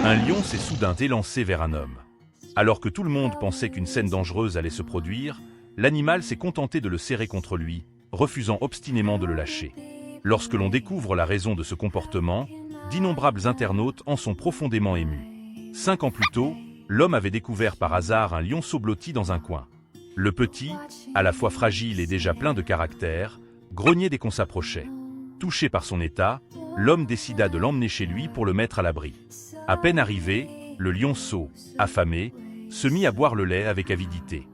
Un lion s'est soudain élancé vers un homme. Alors que tout le monde pensait qu'une scène dangereuse allait se produire, l'animal s'est contenté de le serrer contre lui, refusant obstinément de le lâcher. Lorsque l'on découvre la raison de ce comportement, d'innombrables internautes en sont profondément émus. 5 ans plus tôt, l'homme avait découvert par hasard un lionceau blotti dans un coin. Le petit, à la fois fragile et déjà plein de caractère, grognait dès qu'on s'approchait. Touché par son état, l'homme décida de l'emmener chez lui pour le mettre à l'abri. À peine arrivé, le lionceau, affamé, se mit à boire le lait avec avidité.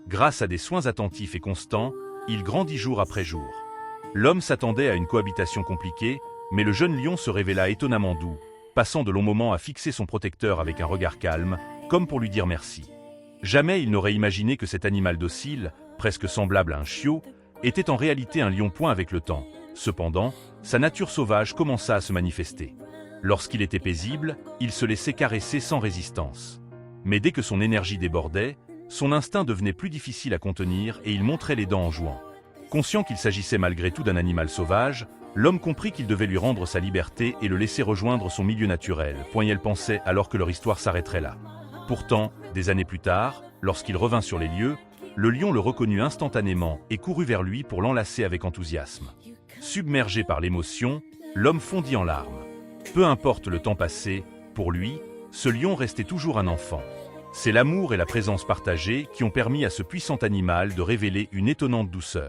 Grâce à des soins attentifs et constants, il grandit jour après jour. L'homme s'attendait à une cohabitation compliquée, mais le jeune lion se révéla étonnamment doux, passant de longs moments à fixer son protecteur avec un regard calme, comme pour lui dire merci. Jamais il n'aurait imaginé que cet animal docile, presque semblable à un chiot, était en réalité un lion point avec le temps. Cependant, sa nature sauvage commença à se manifester. Lorsqu'il était paisible, il se laissait caresser sans résistance. Mais dès que son énergie débordait, son instinct devenait plus difficile à contenir et il montrait les dents en jouant. Conscient qu'il s'agissait malgré tout d'un animal sauvage, l'homme comprit qu'il devait lui rendre sa liberté et le laisser rejoindre son milieu naturel, Poignel pensait alors que leur histoire s'arrêterait là. Pourtant, des années plus tard, lorsqu'il revint sur les lieux, le lion le reconnut instantanément et courut vers lui pour l'enlacer avec enthousiasme. Submergé par l'émotion, l'homme fondit en larmes. Peu importe le temps passé, pour lui, ce lion restait toujours un enfant. C'est l'amour et la présence partagée qui ont permis à ce puissant animal de révéler une étonnante douceur.